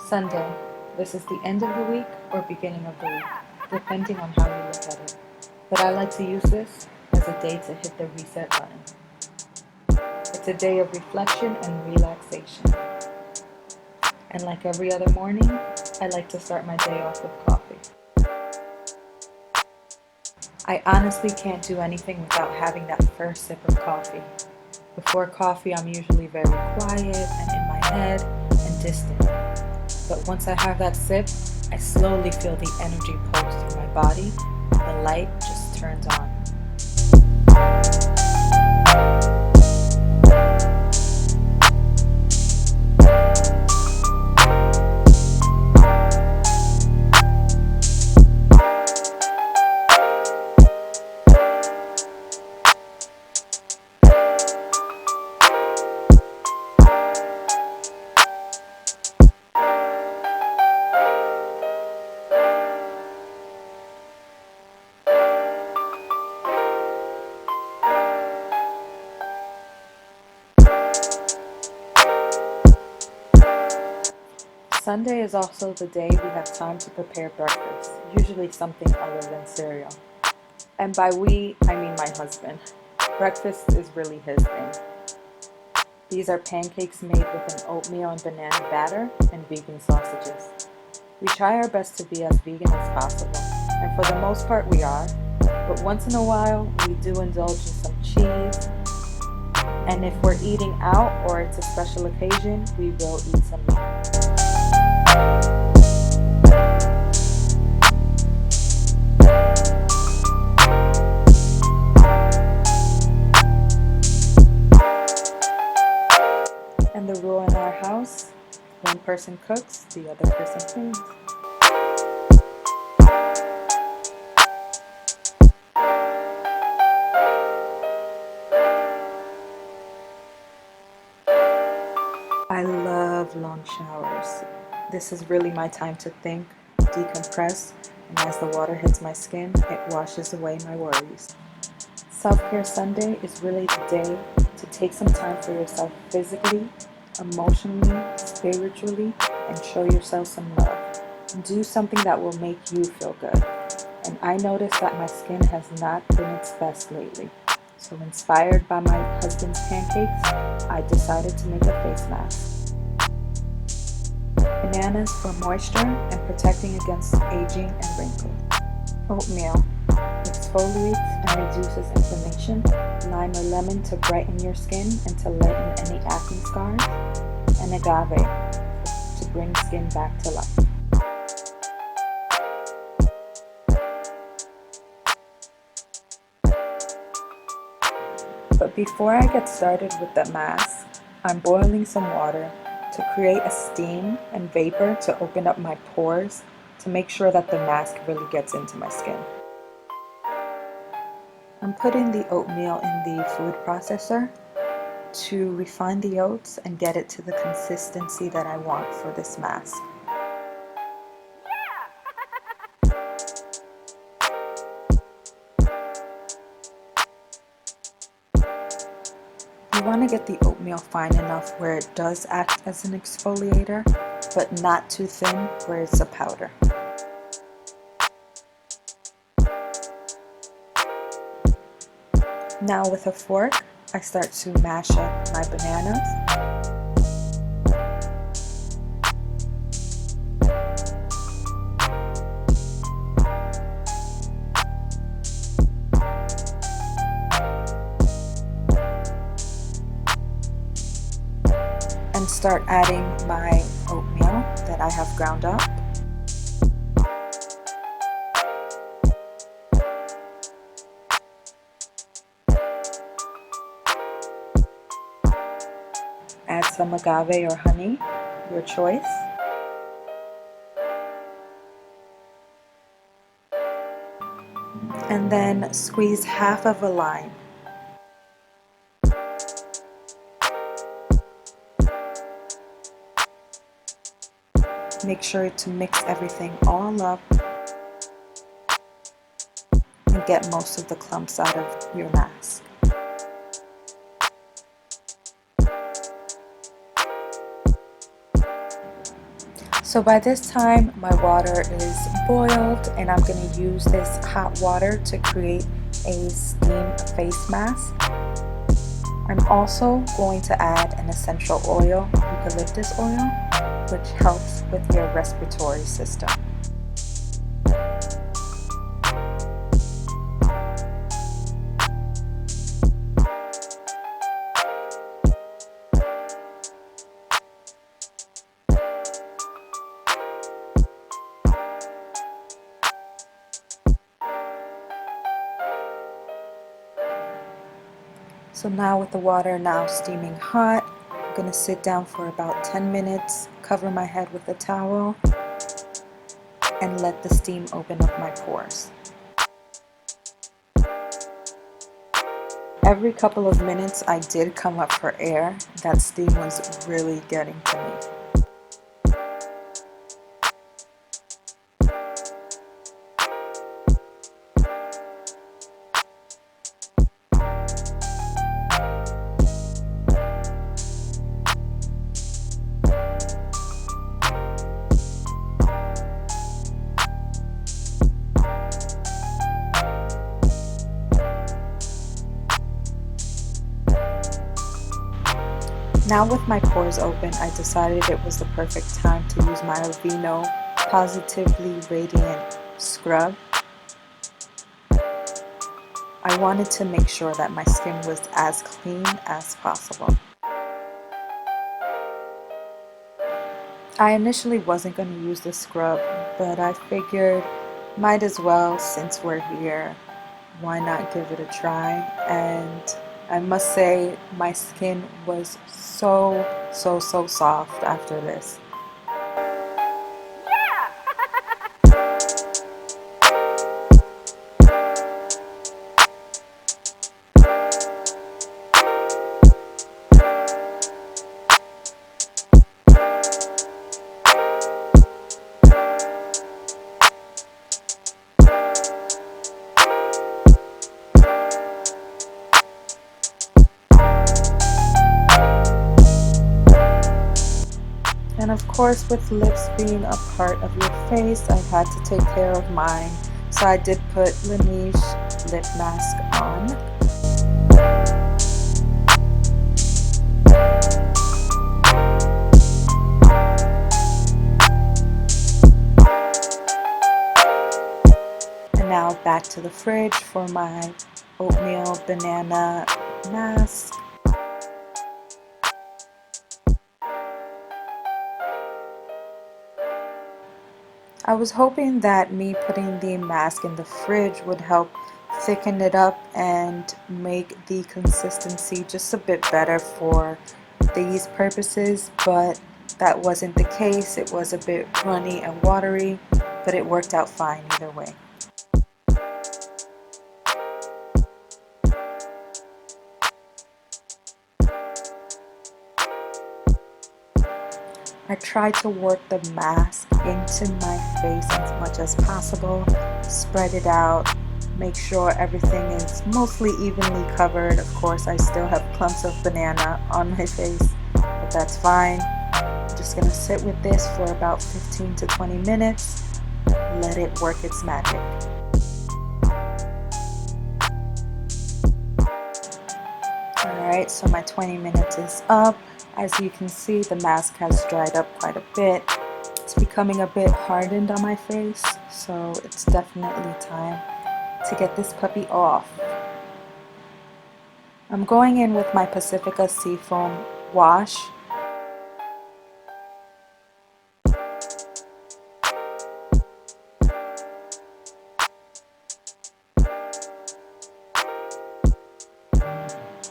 Sunday. This is the end of the week or beginning of the week, depending on how you look at it. But I like to use this as a day to hit the reset button. It's a day of reflection and relaxation. And like every other morning, I like to start my day off with coffee. I honestly can't do anything without having that first sip of coffee. Before coffee, I'm usually very quiet and in my head and distant. But once I have that sip, I slowly feel the energy pulse through my body and the light just turns on. Sunday is also the day we have time to prepare breakfast, usually something other than cereal. And by we, I mean my husband. Breakfast is really his thing. These are pancakes made with an oatmeal and banana batter and vegan sausages. We try our best to be as vegan as possible, and for the most part we are, but once in a while we do indulge in some cheese, and if we're eating out or it's a special occasion, we will eat some meat. And the rule in our house, one person cooks, the other person cleans. I love long showers. This is really my time to think, decompress, and as the water hits my skin, it washes away my worries. Self-Care Sunday is really the day to take some time for yourself physically, emotionally, spiritually, and show yourself some love. Do something that will make you feel good. And I noticed that my skin has not been its best lately. So inspired by my husband's pancakes, I decided to make a face mask. Bananas for moisture and protecting against aging and wrinkles. Oatmeal exfoliates and reduces inflammation. Lime or lemon to brighten your skin and to lighten any acne scars. And agave to bring skin back to life. But before I get started with the mask, I'm boiling some water to create a steam and vapor to open up my pores to make sure that the mask really gets into my skin. I'm putting the oatmeal in the food processor to refine the oats and get it to the consistency that I want for this mask. You want to get the oatmeal fine enough where it does act as an exfoliator, but not too thin where it's a powder. Now with a fork, I start to mash up my bananas. And start adding my oatmeal that I have ground up. Add some agave or honey, your choice. And then squeeze half of a lime. Make sure to mix everything all up and get most of the clumps out of your mask. So by this time my water is boiled, and I'm going to use this hot water to create a steam face mask. I'm also going to add an essential oil, eucalyptus oil, which helps with your respiratory system. So now with the water now steaming hot, I'm going to sit down for about 10 minutes, cover my head with a towel, and let the steam open up my pores. Every couple of minutes I did come up for air. That steam was really getting to me. Now with my pores open, I decided it was the perfect time to use my Aveeno Positively Radiant Scrub. I wanted to make sure that my skin was as clean as possible. I initially wasn't going to use the scrub, but I figured might as well since we're here. Why not give it a try? And I must say my skin was so soft after this. And of course, with lips being a part of your face, I had to take care of mine. So I did put Laneige lip mask on. And now back to the fridge for my oatmeal banana mask. I was hoping that me putting the mask in the fridge would help thicken it up and make the consistency just a bit better for these purposes, but that wasn't the case. It was a bit runny and watery, but it worked out fine either way. I tried to work the mask into my face as much as possible, spread it out, make sure everything is mostly evenly covered. Of course, I still have clumps of banana on my face, but that's fine. I'm just going to sit with this for about 15 to 20 minutes, let it work its magic. Alright, so my 20 minutes is up. As you can see, the mask has dried up quite a bit. It's becoming a bit hardened on my face, so it's definitely time to get this puppy off. I'm going in with my Pacifica Seafoam wash.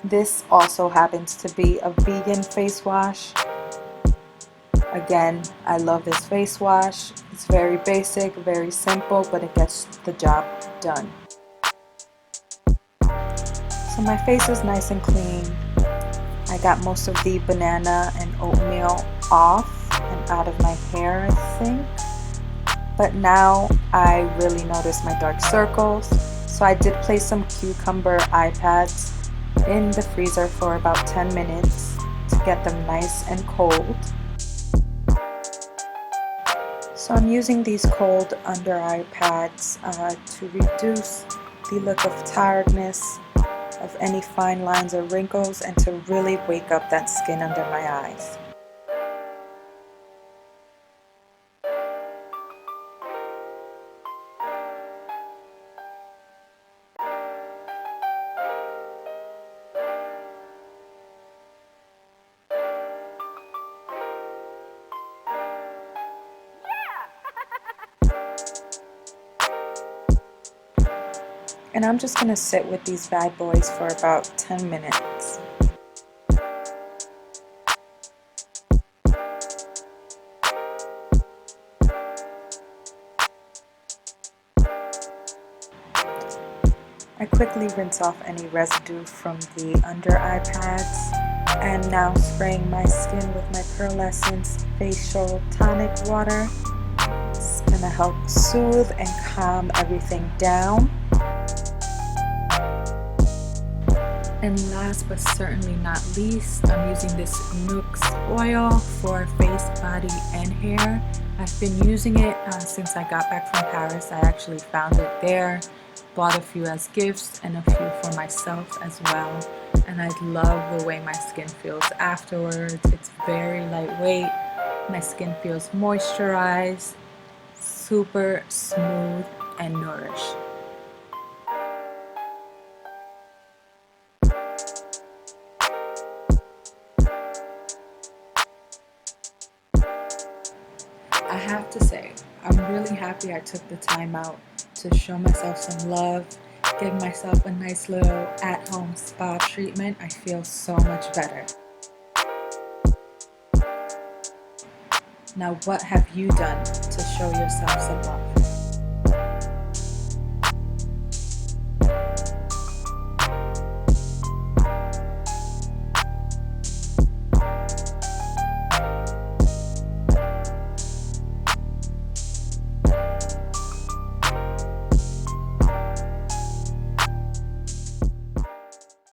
This also happens to be a vegan face wash. Again, I love this face wash. It's very basic, very simple, but it gets the job done. So my face is nice and clean. I got most of the banana and oatmeal off and out of my hair, I think. But now I really notice my dark circles. So I did place some cucumber eye pads in the freezer for about 10 minutes to get them nice and cold. So I'm using these cold under eye pads to reduce the look of tiredness, of any fine lines or wrinkles, and to really wake up that skin under my eyes. And I'm just going to sit with these bad boys for about 10 minutes. I quickly rinse off any residue from the under eye pads, and now spraying my skin with my Pearlescence facial tonic water. It's going to help soothe and calm everything down. And last but certainly not least, I'm using this Nuxe oil for face, body, and hair. I've been using it since I got back from Paris. I actually found it there, bought a few as gifts and a few for myself as well. And I love the way my skin feels afterwards. It's very lightweight. My skin feels moisturized, super smooth, and nourished. I have to say, I'm really happy I took the time out to show myself some love, give myself a nice little at-home spa treatment. I feel so much better. Now, what have you done to show yourself some love?